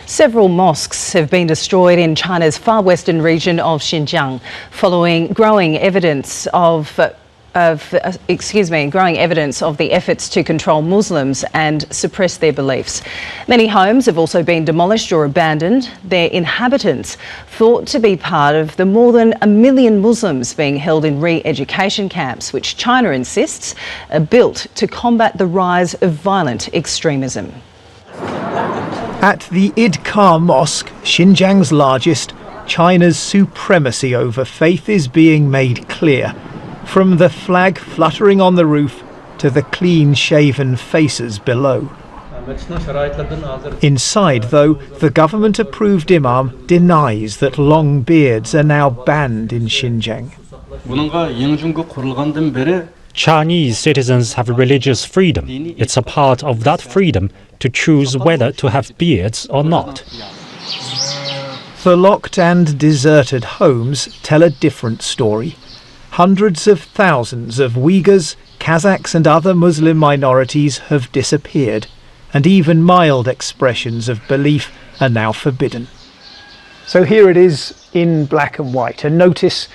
Several mosques have been destroyed in China's far western region of Xinjiang following growing evidence of the efforts to control Muslims and suppress their beliefs. Many homes have also been demolished or abandoned, their inhabitants thought to be part of the more than 1 million Muslims being held in re-education camps, which China insists are built to combat the rise of violent extremism. At the Idkar Mosque, Xinjiang's largest, China's supremacy over faith is being made clear. From the flag fluttering on the roof to the clean-shaven faces below. Inside, though, the government-approved imam denies that long beards are now banned in Xinjiang. Chinese citizens have religious freedom. It's a part of that freedom to choose whether to have beards or not. The locked and deserted homes tell a different story. Hundreds of thousands of Uyghurs, Kazakhs and other Muslim minorities have disappeared, and even mild expressions of belief are now forbidden. So here it is in black and white, a notice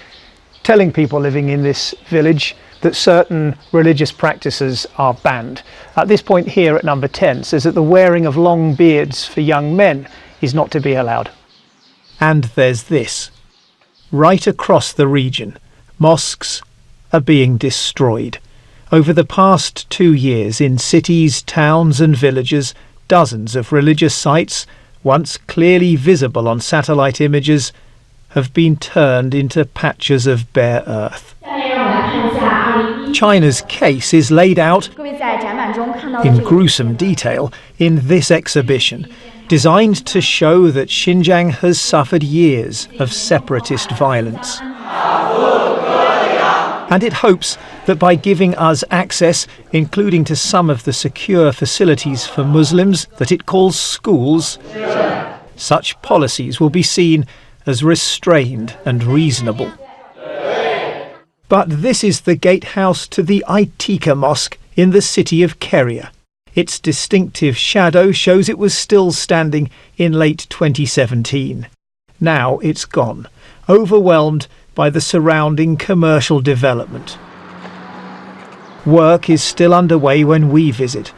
telling people living in this village that certain religious practices are banned. At this point here at number 10 says that the wearing of long beards for young men is not to be allowed. And there's this. Right across the region, mosques are being destroyed. Over the past 2 years, in cities, towns and villages, dozens of religious sites, once clearly visible on satellite images, have been turned into patches of bare earth. China's case is laid out in gruesome detail in this exhibition, designed to show that Xinjiang has suffered years of separatist violence. And it hopes that by giving us access, including to some of the secure facilities for Muslims that it calls schools, such policies will be seen as restrained and reasonable. But this is the gatehouse to the Aitika Mosque in the city of Keria. Its distinctive shadow shows it was still standing in late 2017. Now it's gone, overwhelmed by the surrounding commercial development. Work is still underway when we visit,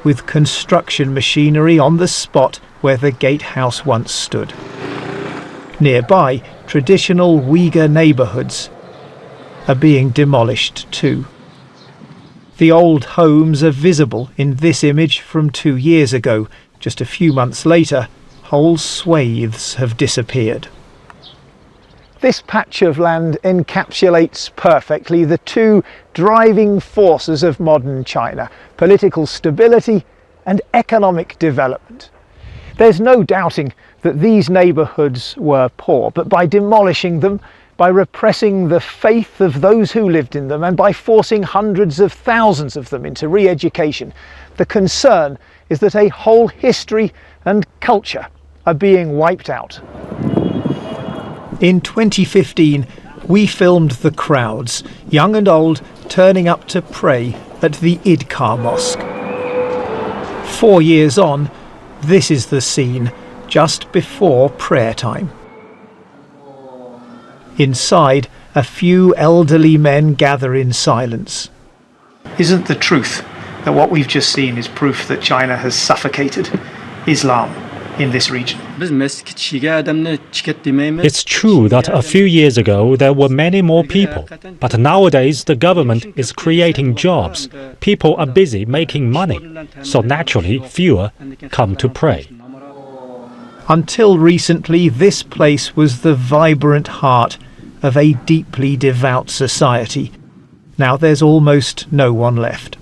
with construction machinery on the spot where the gatehouse once stood. Nearby, traditional Uyghur neighbourhoods are being demolished too. The old homes are visible in this image from 2 years ago. Just a few months later, whole swathes have disappeared. This patch of land encapsulates perfectly the two driving forces of modern China: political stability and economic development. There's no doubting that these neighbourhoods were poor, but by demolishing them, by repressing the faith of those who lived in them, and by forcing hundreds of thousands of them into re-education, the concern is that a whole history and culture are being wiped out. In 2015, we filmed the crowds, young and old, turning up to pray at the Idkar Mosque. 4 years on, this is the scene just before prayer time. Inside, a few elderly men gather in silence. Isn't the truth that what we've just seen is proof that China has suffocated Islam in this region? It's true that a few years ago there were many more people, but nowadays the government is creating jobs. People are busy making money, so naturally fewer come to pray. Until recently, this place was the vibrant heart of a deeply devout society. Now there's almost no one left.